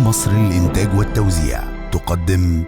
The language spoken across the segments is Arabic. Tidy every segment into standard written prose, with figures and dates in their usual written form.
مصر للإنتاج والتوزيع تقدم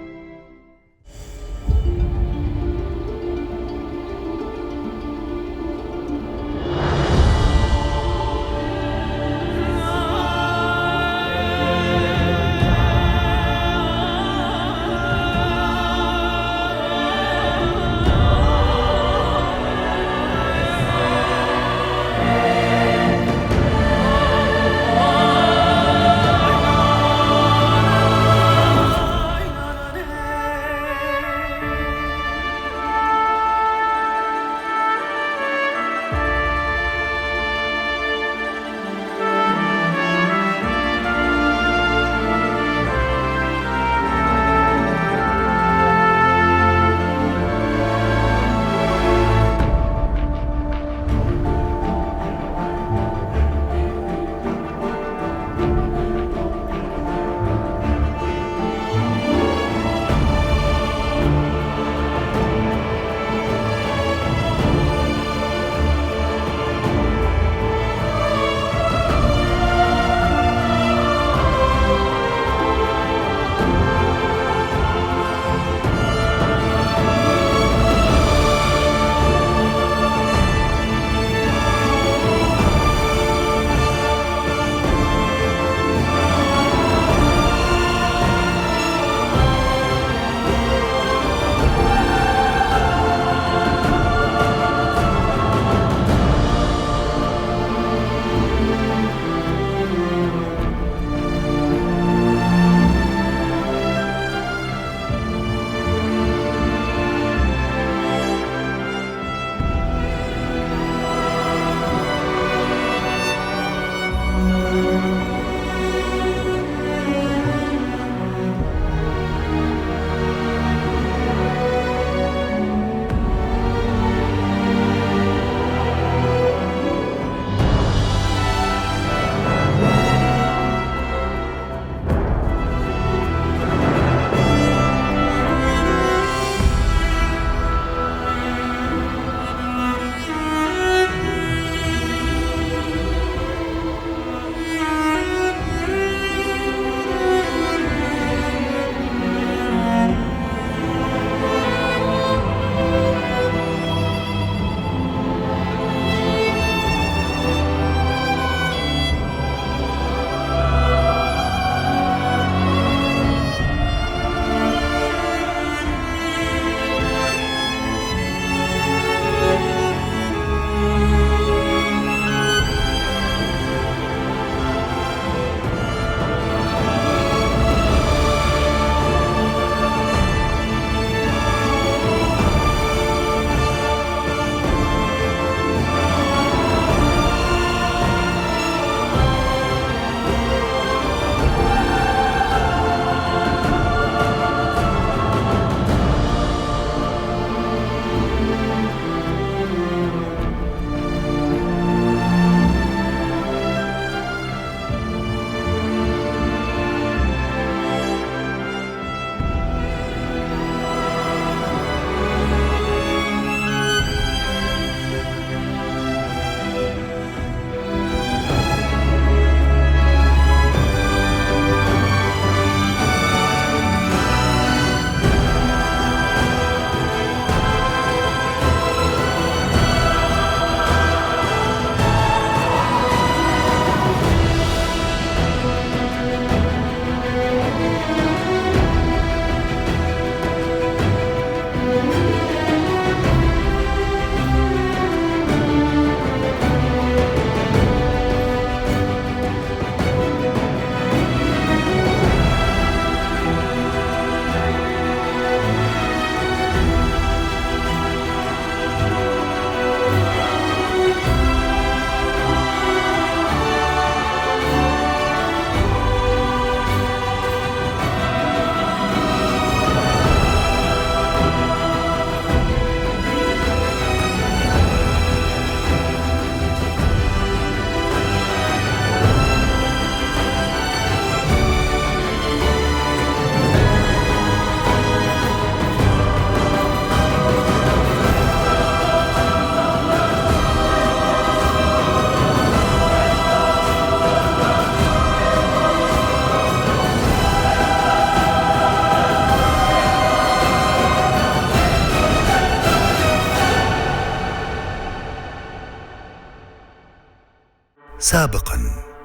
سابقا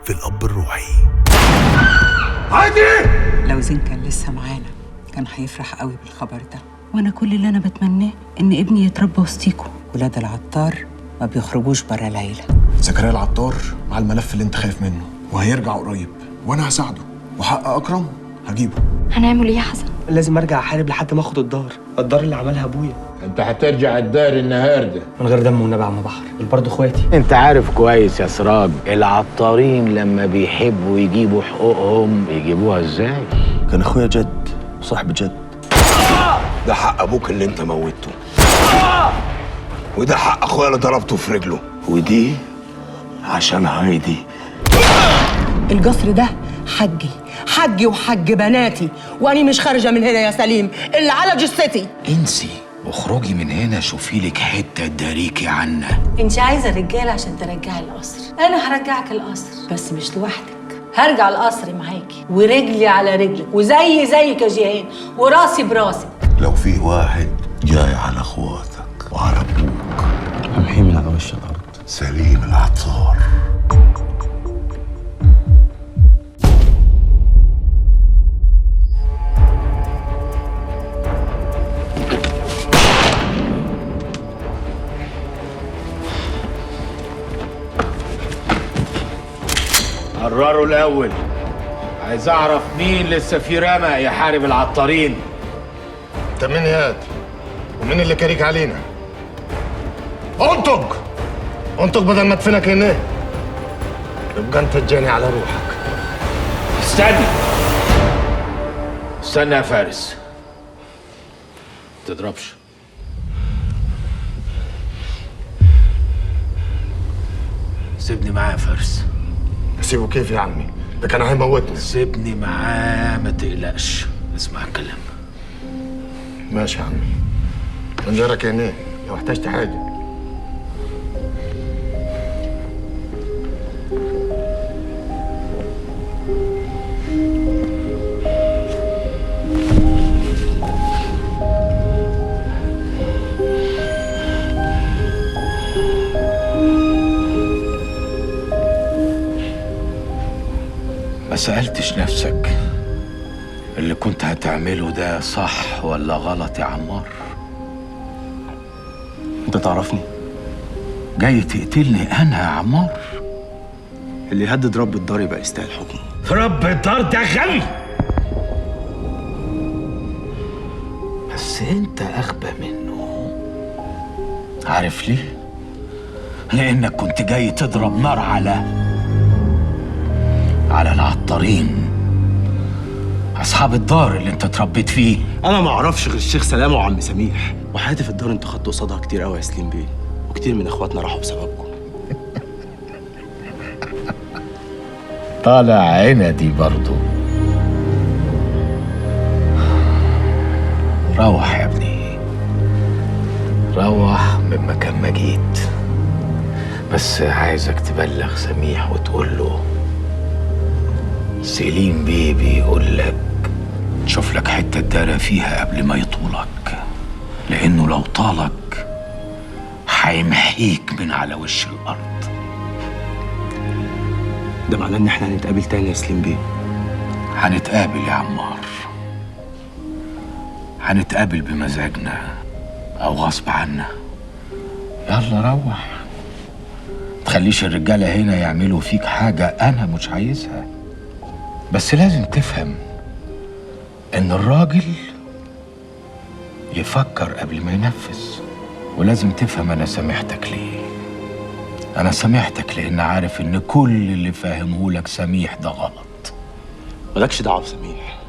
في الأب الروحي. عادي! لو زين كان لسه معانا كان هيفرح قوي بالخبر ده، وانا كل اللي انا بتمناه ان ابني يتربى وسطيكوا. ولاد العطار ما بيخرجوش برا العيله. زكريا العطار مع الملف اللي انت خايف منه، وهيرجع قريب، وانا هساعده، وحق اكرم هجيبه. هنعمل ايه يا حسن؟ لازم ارجع احارب لحد ما اخد الدار اللي عملها ابويا. انت هترجع الدار النهارده من غير دم والنبي عم بحر، دول برضه اخواتي. انت عارف كويس يا سراج العطارين لما بيحبوا يجيبوا حقوقهم يجيبوها ازاي؟ كان اخويا جد وصاحب جد. ده حق ابوك اللي انت موتته، وده حق اخويا اللي ضربته في رجله، ودي عشان هايدي. القصر ده حجي وحج بناتي، واني مش خارجه من هنا يا سليم الا على جثتي. انسي واخرجي من هنا، شوفي لك حته تداريكي عنا. انت عايزه رجاله عشان ترجعي القصر، انا هرجعك القصر بس مش لوحدك. هرجع القصر معاكي ورجلي على رجلك وزيك يا جيهان وراسي براسك. لو في واحد جاي على اخواتك وعلى ابوك امحيه من على وش الارض. سليم العطار. قرروا الاول، عايز اعرف مين لسه في رمق يحارب العطارين. انت مين ياد؟ ومين اللي كاريك علينا؟ انطق بدل ما ادفنك هنا. يبقى انت تجاني على روحك. استنى يا فارس، تضربش. سيبني معاه يا فارس. سيبه كيف يا عمي؟ ده كان هيموتني. سيبني معاه ما تقلقش، اسمع الكلام. ماشي يا عمي، من جارك هنا لو احتجت حاجه. ما سألتش نفسك اللي كنت هتعمله ده صح ولا غلط يا عمار؟ انت تعرفني؟ جاي تقتلني انا يا عمار؟ اللي يهدد رب الدار يبقى يستاهل حكمه. رب الدار ده غبي، بس انت اغبى منه. عارف ليه؟ لانك كنت جاي تضرب نار على العطارين، اصحاب الدار اللي انت اتربيت فيه. انا ما اعرفش غير الشيخ سلامه وعم سميح، وحياتي في الدار انت خدت قصادها كتير قوي يا سليم بيه، وكتير من اخواتنا راحوا بسببكم. طالع عندي برضو. روح يا ابني، روح من مكان ما جيت، بس عايزك تبلغ سميح وتقول له سليم بيه بيقول لك تشوف لك حته تدارى فيها قبل ما يطولك، لانه لو طالك هيمحيك من على وش الارض. ده معناه ان احنا هنتقابل تاني يا سليم بيه؟ هنتقابل يا عمار، هنتقابل بمزاجنا او غصب عنا. يلا روح، تخليش الرجاله هنا يعملوا فيك حاجه انا مش عايزها. بس لازم تفهم ان الراجل يفكر قبل ما ينفذ، ولازم تفهم انا سامحتك ليه. انا سامحتك لان عارف ان كل اللي فاهمهولك سميح ده غلط. مالكش دعوه بسميح،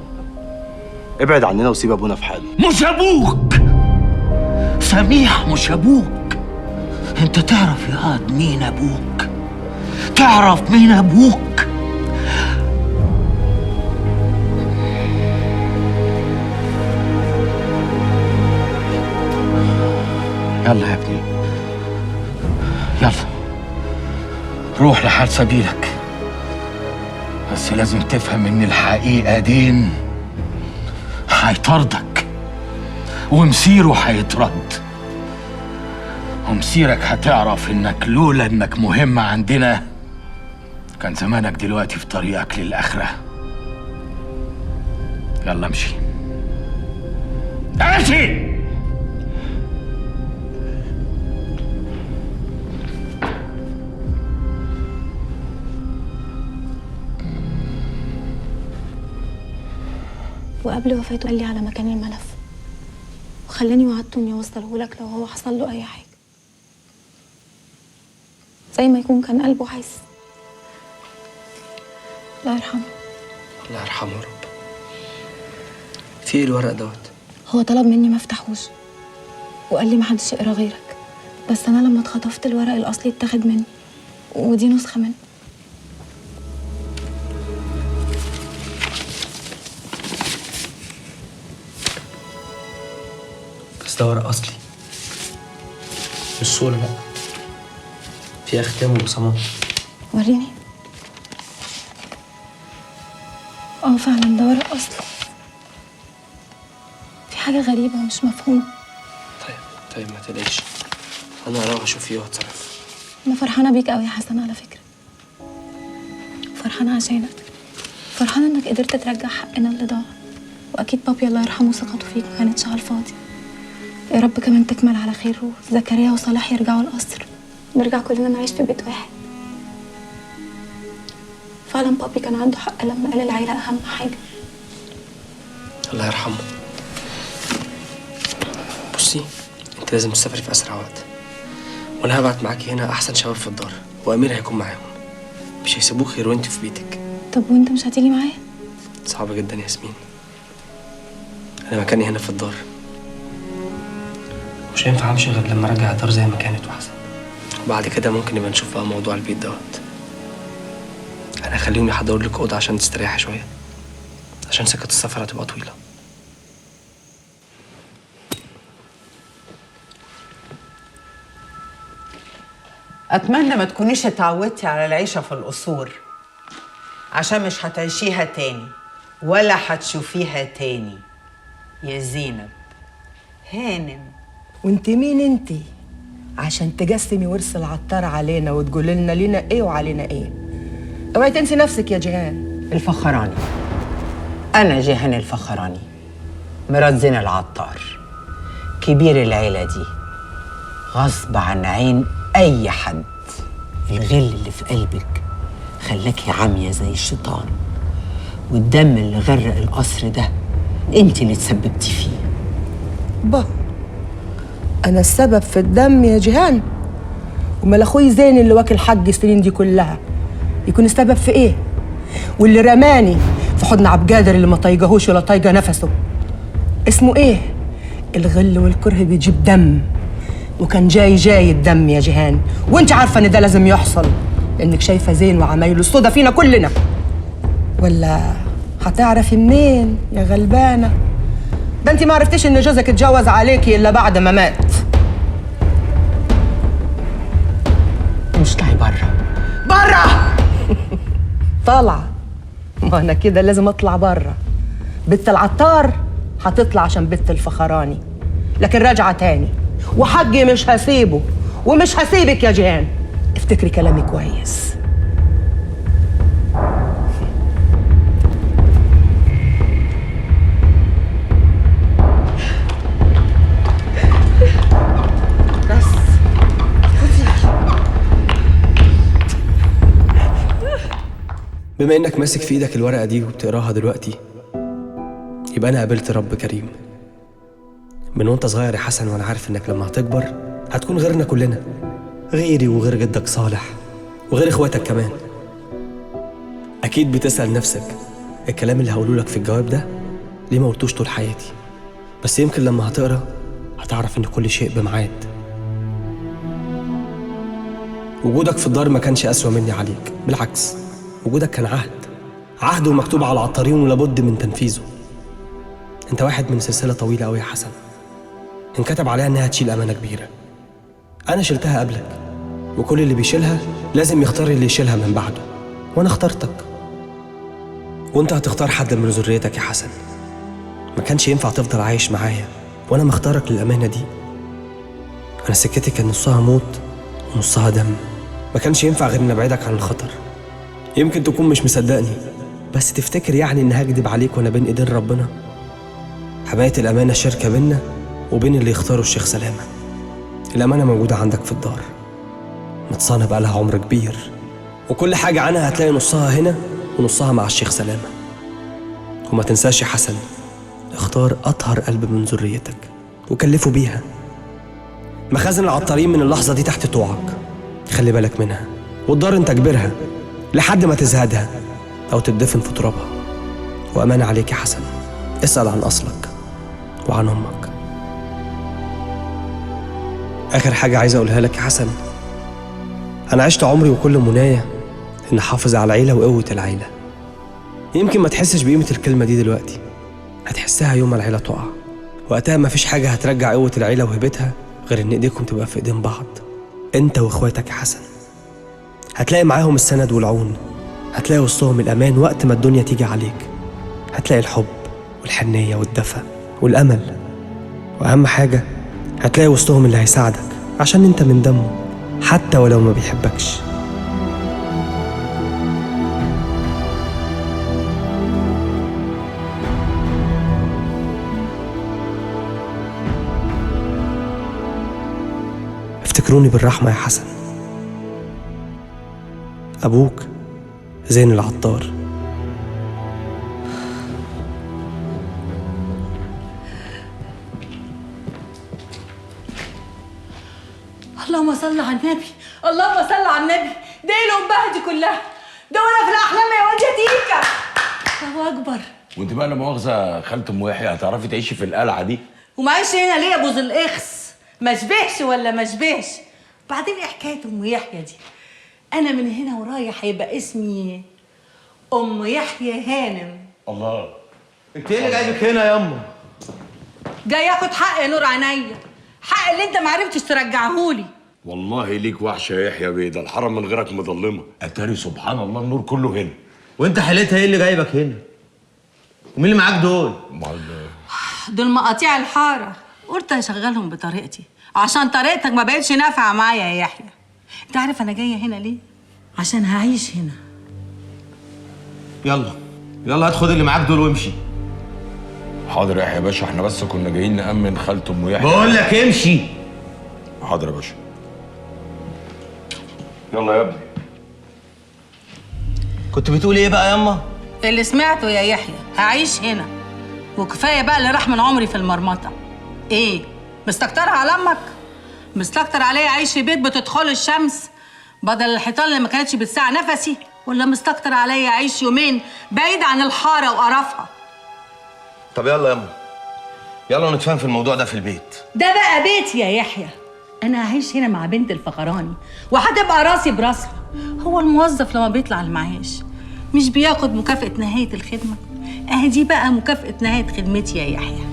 ابعد عننا وسيب ابونا في حاله. مش ابوك سميح، مش ابوك. انت تعرف يا قاد مين ابوك؟ تعرف مين ابوك؟ يلا يا ابني، يلا روح لحال سبيلك، بس لازم تفهم ان الحقيقة دين هيطردك، ومسيره هيترد، ومسيرك هتعرف انك لولا انك مهم عندنا كان زمانك دلوقتي في طريقك للآخرة. يلا امشي امشي. وقبل وفاته قال لي على مكان الملف وخلاني وعدته اني اوصله لك لو هو حصل له اي حاجه، زي ما يكون كان قلبه حاسس. الله يرحمه. الله يرحمه يا رب. في ايه الورق دوت؟ هو طلب مني ما افتحوش وقال لي محدش يقرا غيرك، بس انا لما اتخطفت الورق الاصلي اتاخد مني ودي نسخه منه. بس ده ورق اصلي مش صورة، لا فيها ختام وبصمات. وريني. فعلا ده ورق اصلي. في حاجه غريبه مش مفهومه. طيب ما تقلقيش، انا هروح اشوف فيه واتصرف. انا فرحانه بيك قوي يا حسن على فكره، فرحانه عشانك، فرحانه انك قدرت ترجع حقنا اللي ضاع، واكيد بابي الله يرحمه ثقته فيك ما كانتش على الفاضي. يا رب كمان تكمل على خير وزكريا وصلاح يرجعوا القصر، نرجع كلنا نعيش في بيت واحد. فعلا بابي كان عنده حق لما قال العيله اهم حاجه. الله يرحمه. بصي، انت لازم تسافري في اسرع وقت، وانا هبعت معاكي هنا احسن شباب في الدار، وامير هيكون معاهم، مش هيسيبوك غير وانت في بيتك. طب وانت مش هتيجي معايا؟ صعب جدا يا ياسمين، انا مكاني هنا في الدار، مش هينفع امشي غير لما ارجع الدار زي ما كانت واحسن. وبعد كده ممكن نبقى نشوف بقى موضوع البيت دوت. انا هخليهم يحضروا لك اوضه عشان تستريحي شويه، عشان سكه السفر هتبقى طويله. أتمنى ما تكونيش اتعودتي على العيشة في القصور، عشان مش هتعيشيها تاني ولا هتشوفيها تاني يا زينب. هانم. وانت مين انت عشان تقسمي ورث العطار علينا وتقولي لنا لينا ايه وعلينا ايه؟ اوعي تنسي نفسك يا جيهان. الفخراني، أنا جيهان الفخراني، مرات زين العطار، كبير العيلة دي، غصب عن عين أي حد. الغل اللي في قلبك خلاكي عامية زي الشيطان، والدم اللي غرق القصر ده انت اللي تسببتي فيه. انا السبب في الدم يا جيهان؟ ومال اخوي زين اللي واكل حق السنين دي كلها يكون السبب في ايه؟ واللي رماني في حضن عبد القادر اللي ما طايقهوش ولا طايقه نفسه اسمه ايه؟ الغل والكره بيجيب دم، وكان جاي الدم يا جيهان، وانت عارفه ان ده لازم يحصل، لانك شايفه زين وعمايله الصودا فينا كلنا. ولا هتعرفي منين يا غلبانه؟ ده انت ما عرفتيش ان جوزك اتجوز عليكي الا بعد ما مات. مش طالعي بره طالعه. ما انا كده لازم اطلع بره. بنت العطار هتطلع عشان بنت الفخراني، لكن راجعه تاني، وحقي مش هسيبه ومش هسيبك يا جيهان. افتكري كلامي كويس. بس بما انك ماسك في ايدك الورقه دي وبتقراها دلوقتي، يبقى انا قابلت رب كريم. من وانت صغير يا حسن وانا عارف انك لما هتكبر هتكون غيرنا كلنا، غيري وغير جدك صالح وغير اخواتك كمان. اكيد بتسأل نفسك الكلام اللي هقوله لك في الجواب ده ليه ما قلتوش طول حياتي، بس يمكن لما هتقرا هتعرف ان كل شيء بميعاد. وجودك في الدار ما كانش أسوأ مني عليك، بالعكس وجودك كان عهد ومكتوب على العطارين ولابد من تنفيذه. انت واحد من سلسلة طويلة أوي يا حسن، انكتب عليها انها تشيل أمانة كبيرة. أنا شلتها قبلك، وكل اللي بيشيلها لازم يختار اللي يشيلها من بعده، وأنا اخترتك، وانت هتختار حد من ذريتك يا حسن. ما كانش ينفع تفضل عايش معايا وأنا مختارك للأمانة دي. أنا سكتي كان نصها موت ونصها دم، ما كانش ينفع غير إن أبعدك عن الخطر يمكن تكون مش مصدقني، بس تفتكر يعني إن هكدب عليك وأنا بين إيدين ربنا؟ حماية الأمانة شركة بينا وبين اللي يختاروا الشيخ سلامة. الأمانة موجودة عندك في الدار، متصانة بقالها عمر كبير، وكل حاجة عنها هتلاقي نصها هنا ونصها مع الشيخ سلامة. وما تنساش يا حسن، اختار أطهر قلب من ذريتك وكلفوا بيها. مخازن العطارين من اللحظة دي تحت طوعك، خلي بالك منها، والدار انت كبرها لحد ما تزهدها أو تدفن في ترابها. وأمانة عليك يا حسن، اسأل عن أصلك وعن أمك. آخر حاجة عايز أقولها لك يا حسن، أنا عشت عمري وكل منايا إن أحافظ على العيلة وقوة العيلة. يمكن ما تحسش بقيمة الكلمة دي دلوقتي، هتحسها يوم ما العيلة تقع. وقتها مفيش حاجة هترجع قوة العيلة وهبتها غير إن إيديكم تبقى في إيدين بعض، أنت وإخواتك يا حسن. هتلاقي معاهم السند والعون، هتلاقي وسطهم الأمان وقت ما الدنيا تيجي عليك، هتلاقي الحب والحنية والدفى والأمل، وأهم حاجة هتلاقي وسطهم اللي هيساعدك عشان أنت من دمه حتى ولو ما بيحبكش. افتكروني بالرحمة يا حسن. أبوك زين العطار. اللهم صل على النبي، اللهم صل على النبي. ده ايه الأمبهة دي كلها؟ ده وانا في الأحلام يا واد يا تيكا. الله أكبر. وانت بقى لا مؤاخذه خالة ام يحيى، هتعرفي تعيشي في القلعه دي؟ ومعيش هنا ليه يا ابو ذي الإخس؟ ما شبهش ولا ما شبهش؟ بعدين ايه حكاية أم يحيى دي؟ أنا من هنا ورايح هيبقى اسمي أم يحيى هانم. الله، انت ايه اللي جايبك هنا ياما؟ جاي اخد حق يا نور عينيا، حق اللي انت معرفتش ترجعهولي. والله ليك وحشه يا يحيى بيه، ده الحرم من غيرك مظلمه. اتاري سبحان الله النور كله هنا. وانت حالتها ايه اللي جايبك هنا؟ ومين اللي معاك دول؟ دول مقاطيع الحاره، قلت اشغلهم بطريقتي عشان طريقتك ما بقتش نافعه معايا يا يحيى. انت عارف انا جايه هنا ليه؟ عشان هعيش هنا. يلا هات خد اللي معاك دول وامشي. حاضر يا يحيى باشا، احنا بس كنا جايين نأمن خالة ام يحيى. بقول لك امشي. حاضر يا باشا. يلا يا ابني. كنت بتقول ايه بقى ياما؟ اللي سمعته يا يحيى، هعيش هنا وكفايه بقى اللي راح من عمري في المرمطه. ايه مستكترها على امك؟ مستكتر عليا اعيش في بيت بتدخل الشمس بدل الحيطان اللي ما كانتش بتساع نفسي؟ ولا مستكتر عليا اعيش يومين بعيد عن الحاره وقرفها؟ طب يلا ياما، يلا نتفاهم في الموضوع ده في البيت. ده بقى بيتي يا يحيى، انا هعيش هنا مع بنت الفخراني وهتبقى راسي براسها. هو الموظف لما بيطلع المعاش مش بياخد مكافأة نهاية الخدمة؟ اهي دي بقى مكافأة نهاية خدمتي يا يحيى.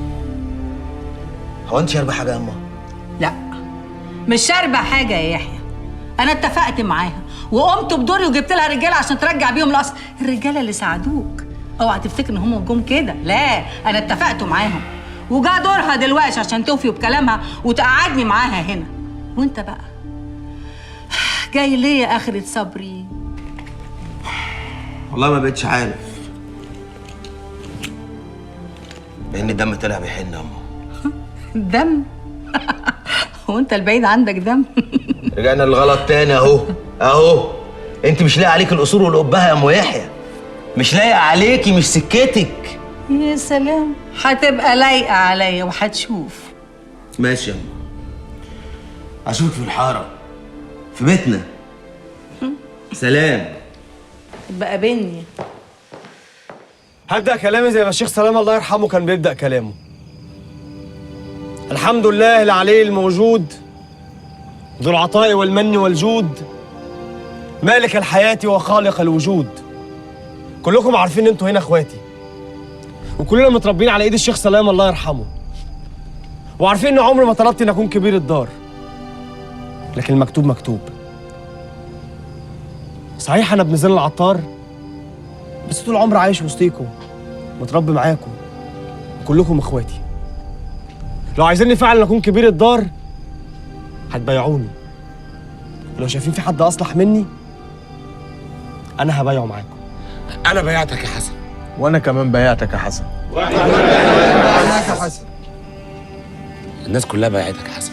هو انت شاربه حاجه ياما؟ لا مش شاربة حاجة يا يحيى، انا اتفقت معاها وقمت بدوري وجبت لها رجاله عشان ترجع بيهم الاصل. الرجاله اللي ساعدوك اوعى تفتكر ان هم جم كده، لا انا اتفقت معاهم وجا دورها دلوقتي عشان توفي بكلامها وتقعدني معاها هنا. وانت بقى جاي ليه يا اخرة صبري؟ والله ما بقتش عارف، لان الدم طلع بيحن ياما. دم؟ هو انت البعيد عندك دم؟ رجعنا للغلط تاني اهو. انت مش لاقي عليك القصور والقبها يا ام يحيى، مش لايقه عليكي، مش سكتك. يا سلام، هتبقى لايقه عليا وهتشوف. ماشي يا ام، اشوفك في الحاره في بيتنا. سلام. بقى بيني. هبدأ كلامي زي ما الشيخ سلام الله يرحمه كان بيبدأ كلامه. الحمد لله العلي الموجود ذو العطاء والمن والجود، مالك الحياة وخالق الوجود. كلكم عارفين ان انتوا هنا اخواتي، وكلنا متربيين على ايد الشيخ سلام الله يرحمه، وعارفين ان عمري ما طلبت ان اكون كبير الدار، لكن المكتوب مكتوب. صحيح انا ابن زين العطار، بس طول عمري عايش وسطيكم متربي معاكم، كلكم اخواتي. لو عايزيني فعلا اكون كبير الدار هتبايعوني، ولو شايفين في حد اصلح مني انا هبايعه معاكم. انا بيعتك يا حسن. وانا كمان بايعتك يا حسن. الناس كلها بايعتك يا حسن،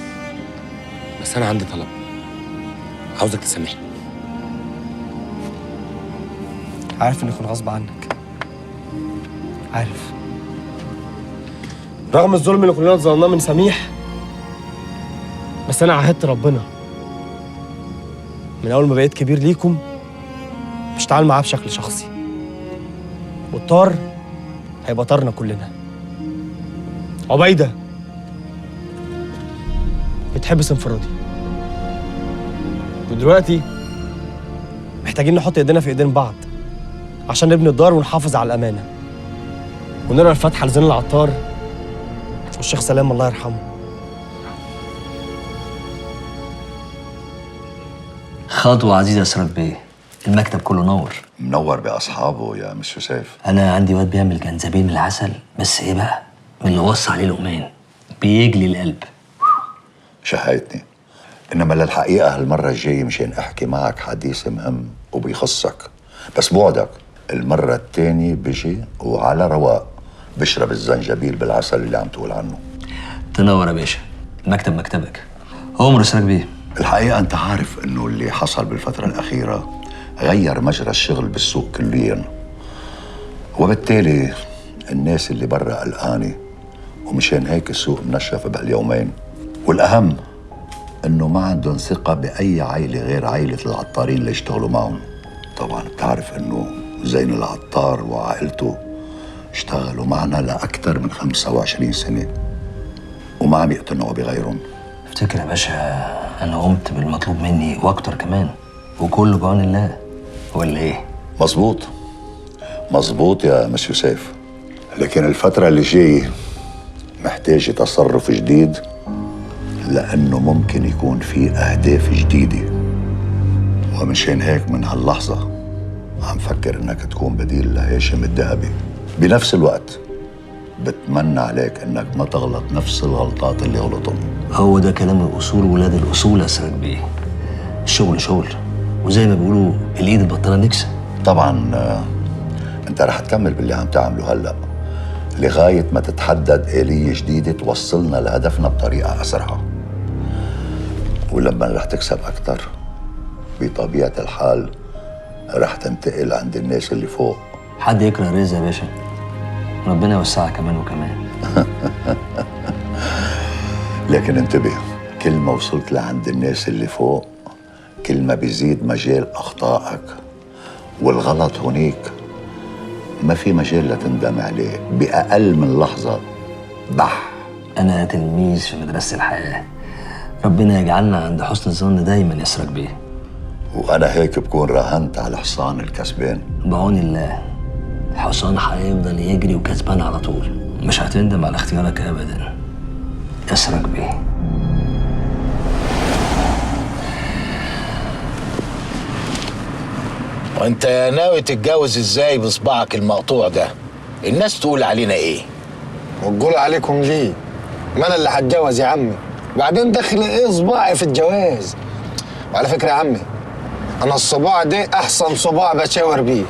بس انا عندي طلب، عاوزك تسامحني. عارف ان يكون غصب عنك، عارف، رغم الظلم اللي كلنا اتظلمناه من سميح، بس انا عهدت ربنا من اول ما بقيت كبير ليكم مش هتعامل معاه بشكل شخصي، والطار هيبقى طارنا كلنا. عبيده بتحبس انفرادي، ودلوقتي محتاجين نحط ايدينا في ايدين بعض عشان نبني الدار ونحافظ على الامانه، ونقرا الفاتحه لزين العطار والشيخ سلام الله يرحمه. خطوة عزيزة أسرد بيه، المكتب كله نور. منور بأصحابه يا مسيو سيف. أنا عندي واد بيعمل جنزبيل من العسل، بس إيه بقى؟ من اللي وصى عليه لقمان، بيجلي القلب. شهيتني، إنما للحقيقة هالمرة الجاية مشان أحكي معك حديث مهم وبيخصك، بس بوعدك المرة التانية بيجي وعلى رواق بشرب الزنجبيل بالعسل اللي عم تقول عنه. تنور يا باشا، المكتب مكتبك. عمر أسرد بيه. الحقيقة أنت عارف إنه اللي حصل بالفترة الأخيرة غير مجرى الشغل بالسوق كلياً، وبالتالي الناس اللي برا قلقانة، ومشان هيك السوق منشف بهاليومين، والأهم إنه ما عندهم ثقة بأي عائلة غير عائلة العطارين اللي يشتغلوا معهم. طبعاً بتعرف إنه زين العطار وعائلته اشتغلوا معنا لأكثر من 25 سنة وما عم يقتنعوا بغيرهم. افتكر يا باشا أنا قمت بالمطلوب مني وأكتر كمان، وكله بعون الله، ولا إيه؟ مظبوط مظبوط يا مسيو سيف، لكن الفترة اللي جاية محتاجة تصرف جديد، لأنه ممكن يكون في أهداف جديدة، ومشان هيك من هاللحظة عم فكر إنك تكون بديل لهاشم الذهبي. بنفس الوقت بتمنى عليك إنك ما تغلط نفس الغلطات اللي غلطهم. هو ده كلام الأصول ولاد الأصول يا أسرد بيه. الشغل شغل، وزي ما بيقولوا الإيد البطالة نكسة. طبعاً أنت رح تكمل باللي عم تعمله هلأ لغاية ما تتحدد آلية جديدة توصلنا لهدفنا بطريقة أسرع، ولما رح تكسب أكتر بطبيعة الحال رح تنتقل عند الناس اللي فوق. حد يكره الرزق يا باشا، ربنا يوسعها كمان وكمان. لكن انتبه، كل ما وصلت لعند الناس اللي فوق كل ما بيزيد مجال أخطائك، والغلط هنيك ما في مجال لتندم عليه، بأقل من لحظة بح. أنا تلميذ في مدرسة الحياة، ربنا يجعلنا عند حسن الظن دايما يا أسرد بيه. وأنا هيك بكون راهنت على حصان الكسبان. بعون الله الحصان هيفضل يجري وكسبان على طول، مش هتندم على اختيارك أبدا يا أسرد بيه. وانت ناوي تتجوز ازاي بصباعك المقطوع ده؟ الناس تقول علينا ايه؟ وتقول عليكم ليه؟ ما انا اللي هتجوز يا عمي، وبعدين دخل ايه صباعي في الجواز؟ وعلى فكره يا عمي انا الصباع ده احسن صباع بشاور بيه.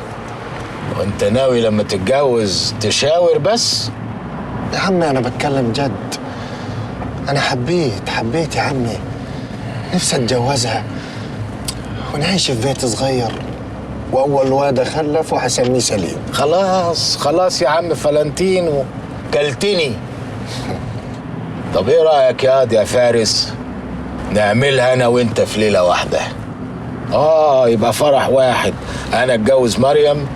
وانت ناوي لما تتجوز تشاور بس؟ يا عمي انا بتكلم جد، انا حبيت يا عمي، نفسي اتجوزها ونعيش في بيت صغير، واول واد اخلف وهسميه سليم. خلاص يا عم فلانتينو، كلتني. طب ايه رايك يا فارس نعملها انا وانت في ليله واحده؟ يبقى فرح واحد، انا اتجوز مريم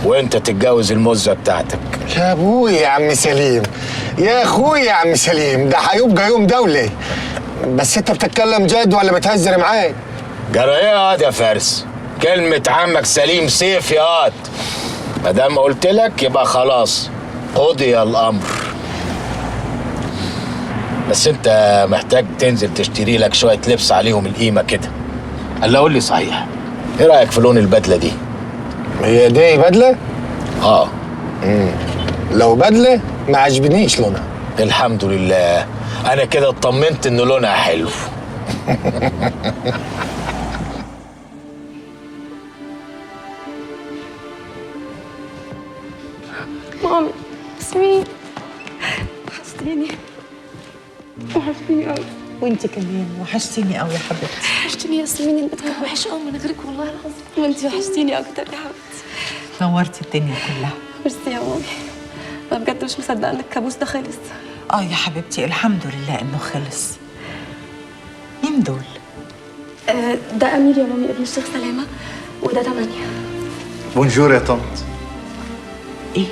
وانت تتجوز المزه بتاعتك. يا ابوي يا عم سليم، يا اخوي يا عم سليم، ده هيبقى يوم دولي. بس انت بتتكلم جد ولا بتهزر معايا؟ جرى ايه يا فارس؟ كلمة عمك سليم سيف يا واد. ما دام قلت لك يبقى خلاص قضي الامر. بس انت محتاج تنزل تشتري لك شوية لبس عليهم القيمة كده. قال قول لي صحيح، ايه رأيك في لون البدلة دي؟ هي دي بدلة؟ اه. لو بدلة ما عجبنيش لونها. الحمد لله، انا كده اطمنت ان لونها حلو. مامي ياسمين وحشتيني قوي. وانت كمان وحشتيني قوي يا حبيبتي. وحشتيني ياسمين، البيت كان وحش قوي من غيرك والله العظيم، وانت وحشتيني اكتر يا حبيبتي. نورتي الدنيا كلها. ميرسي يا مامي، انا بجد مش مصدقه ان الكابوس ده خلص. يا حبيبتي الحمد لله انه خلص. مين دول؟ ده امير يا مامي ابن الشيخ سلامه، وده 8. بونجور يا طنط. ايه؟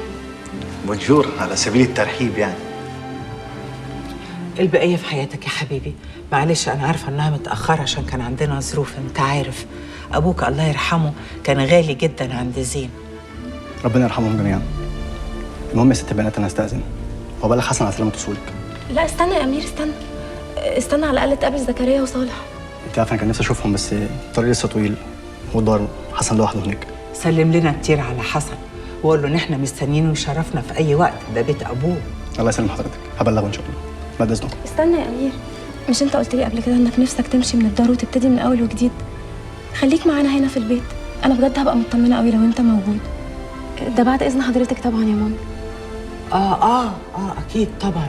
بونجور على سبيل الترحيب يعني. البقية في حياتك يا حبيبي. معلش أنا عارفة إنها متأخرة عشان كان عندنا ظروف، أنت عارف. أبوك الله يرحمه كان غالي جدا عند زين. ربنا يرحمهم جميعا. المهم يا ست بنات أنا هستأذن. هو بلغ حسن على سلامة وصولك. لا استنى يا امير، استنى على الاقل تقابل زكريا وصالح. أنت عارفة أنا كان نفسي أشوفهم بس الطريق لسه طويل والدار حسن لوحده هناك. سلم لنا كتير على حسن وقول له إن إحنا مستنيينه ويشرفنا في أي وقت، ده بيت أبوه. الله يسلم حضرتك، هبلغه إن شاء الله. بعد إذنكم. استنى يا امير، مش انت قلت لي قبل كده انك نفسك تمشي من الدار وتبتدي من اول وجديد؟ خليك معانا هنا في البيت، انا بجد هبقى مطمنه قوي لو انت موجود. ده بعد اذن حضرتك طبعا يا ماما. اكيد طبعا.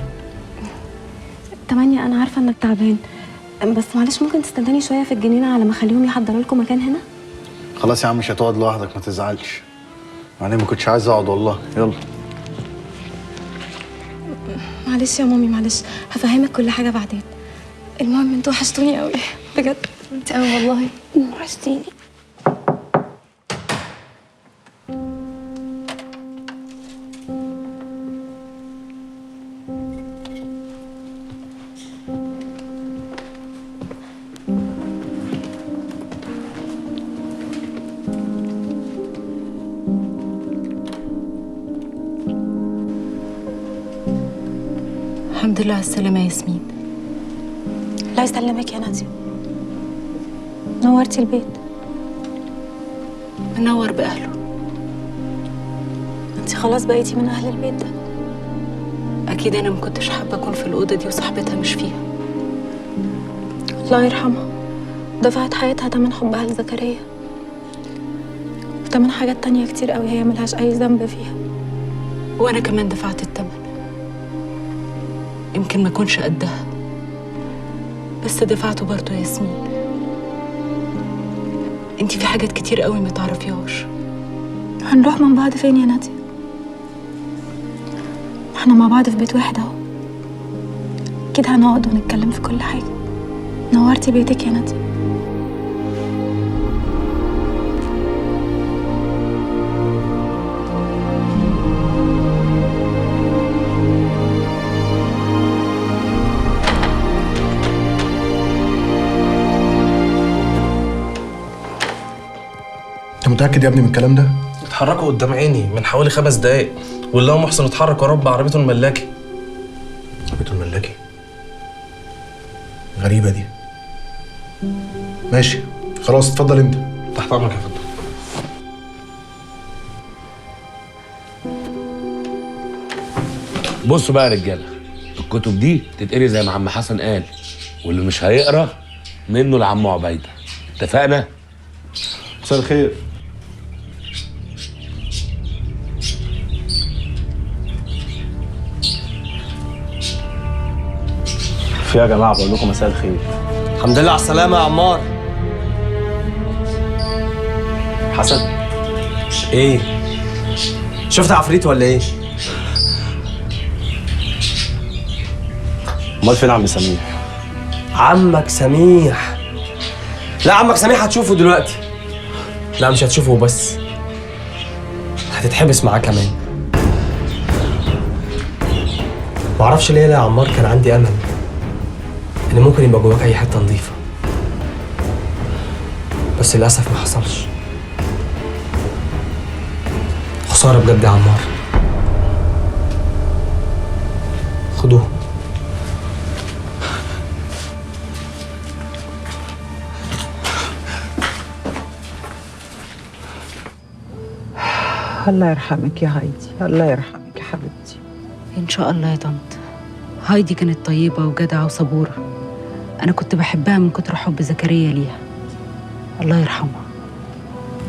8 انا عارفه انك تعبان، بس معلش ممكن تستناني شويه في الجنينه على ما اخليهم يحضروا لكم مكان هنا؟ خلاص يا عم مش هتقعد لوحدك ما تزعلش. يعني ما كنتش عايز اقعد والله. يلا. معلش يا مامي معلش، هفهمك كل حاجه بعدين. المهم انتوا وحشتوني قوي بجد. انت قوي والله وحشتيني. الحمد لله على السلامة يا ياسمين. الله يسلمك يا نادية. نورتي البيت. منور بأهله. انت خلاص بقيتي من أهل البيت ده. أكيد أنا ما كنتش حابة أكون في الأوضة دي وصاحبتها مش فيها. الله يرحمها، دفعت حياتها تمن حبها لزكريا وتمن حاجات تانية كتير قوي هي ملهاش أي ذنب فيها. وأنا كمان دفعت التمن، يمكن ما اكونش قدها بس دفعته برضه يا ياسمين. انتي في حاجات كتير قوي ما تعرفيهاش. هنروح من بعض فين يا نادية؟ احنا مع بعض في بيت واحد اهو، اكيد هنقعد ونتكلم في كل حاجة. نورتي بيتك يا نادية. انت متأكد يا ابني من الكلام ده؟ اتحركوا قدام عيني من حوالي 5 دقايق، والله محسن اتحرك وراه بعربيته الملاكي. عربيته الملاكي؟ غريبة دي. ماشي خلاص اتفضل انت. تحت امرك يا فندم. بصوا بقى يا رجاله، الكتب دي تتقري زي ما عم حسن قال، واللي مش هيقرا منه لعم عبيده. اتفقنا؟ مساء الخير. في يا جماعه بقول لكم مساء الخير. الحمد لله على السلامه يا عمار. حسن ايه؟ شفت عفريت ولا ايه؟ امال فين عم سميح؟ عمك سميح؟ لا عمك سميح هتشوفه دلوقتي. لا مش هتشوفه بس، هتتحبس معاه كمان. معرفش ليه يا عمار كان عندي امل ان ممكن يبقى جواك اي حته نظيفه، بس للاسف ما حصلش. خساره بجد يا عمار. خدوه. الله يرحمك يا هايدي، الله يرحمك يا حبيبتي. إن شاء الله يا طنط. هايدي كانت طيبة وجدعة وصبورة، أنا كنت بحبها من كتر حب زكريا ليها. الله يرحمها.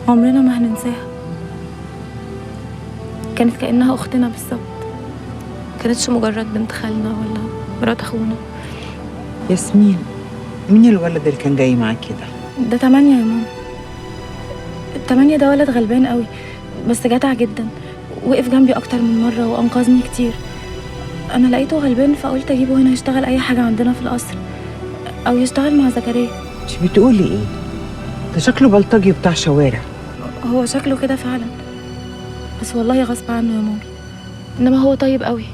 عمرنا ما هننساها. كانت كأنها أختنا بالظبط، كانتش مجرد بنت خالنا ولا مرات أخونا. ياسمين، مين الولد اللي كان جاي معاكي ده؟ ده 8 يا ماما. 8 ده ولد غلبان قوي بس جدع جدا، وقف جنبي أكتر من مرة وأنقذني كتير. أنا لقيته غلبان فقلت أجيبه هنا يشتغل أي حاجة عندنا في القصر أو يشتغل مع زكريا. انت بتقولي إيه؟ ده شكله بلطجي بتاع شوارع. هو شكله كده فعلا، بس والله غصب عنه يا مامي، إنما هو طيب قوي.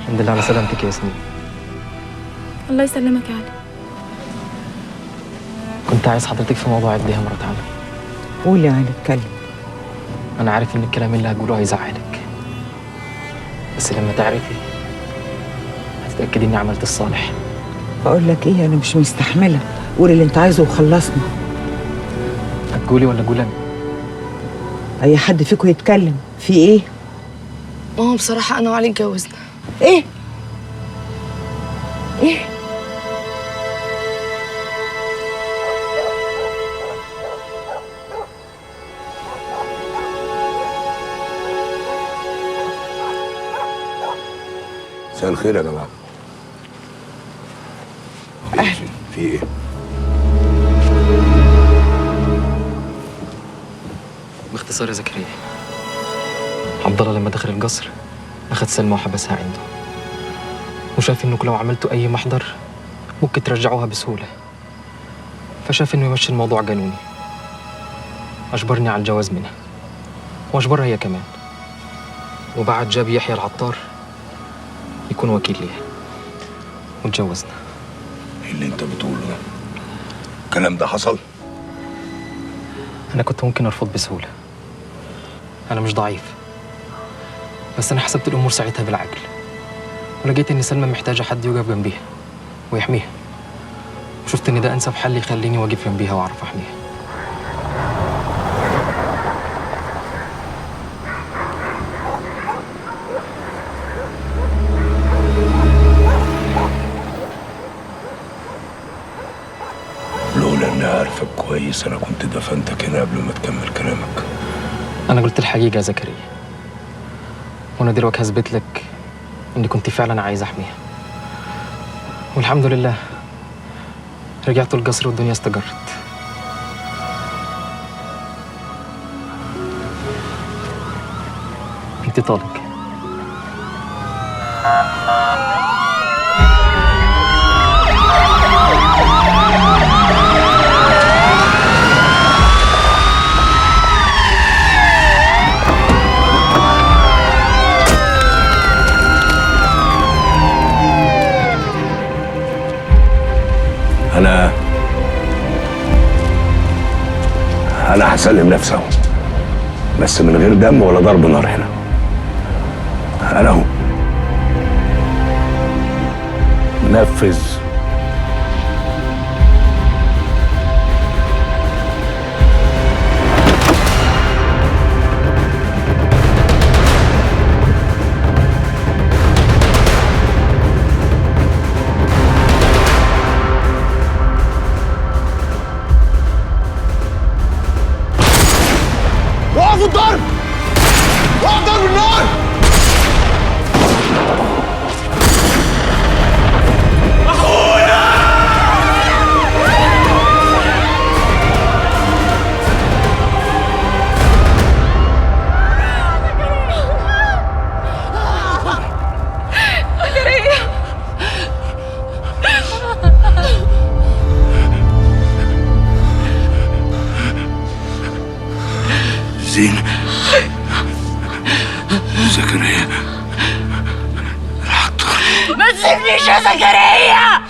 الحمد لله على سلامتك يا ياسمين. الله يسلمك يا علي. كنت عايز حضرتك في موضوع ابنها مرات علي. قولي يا علي، اتكلم. أنا عارف إن الكلام اللي هقوله هيزعلك، بس لما تعرفي هتتأكدي إني عملت الصالح. بقول لك إيه، أنا مش مستحملة. قولي اللي أنت عايزه وخلصنا. هتقولي ولا أقول أنا؟ أي حد فيكم يتكلم. في إيه؟ ماما بصراحة أنا وعلي اتجوزنا. إيه؟ إيه؟ مساء الخير يا جماعه. اهلا. في ايه؟ باختصار يا زكريا، عبد الله لما دخل القصر اخذ سلمى وحبسها عنده، وشاف انكم لو عملتوا اي محضر ممكن ترجعوها بسهوله، فشاف انه يمشي الموضوع قانوني. اجبرني على الجواز منها واجبرها هي كمان، وبعد جاب يحيى العطار يكون وكيل ليها واتجوزنا. ايه اللي انت بتقوله ده؟ الكلام ده حصل؟ انا كنت ممكن ارفض بسهوله، انا مش ضعيف، بس انا حسبت الامور ساعتها بالعقل، ولقيت ان سلمى محتاجه حد يقف جنبيها ويحميها، وشفت ان ده انسب حل يخليني واقف جنبيها واعرف احميها. لولا اني عارفك كويس انا كنت دفنتك هنا قبل ما تكمل كلامك. انا قلت الحقيقه يا زكريا، وانا دلوقتي هثبت لك اني كنت فعلا عايز احميها، والحمد لله رجعت القصر والدنيا استقرت. انت طالق. انا هسلم نفسي اهو، بس من غير دم ولا ضرب نار هنا. انا اهو. نفذ. وقفوا الضرب! وقف ضرب النار! أخونا! زكريا! زين. زكريا ما تسيبنيش يا زكريا!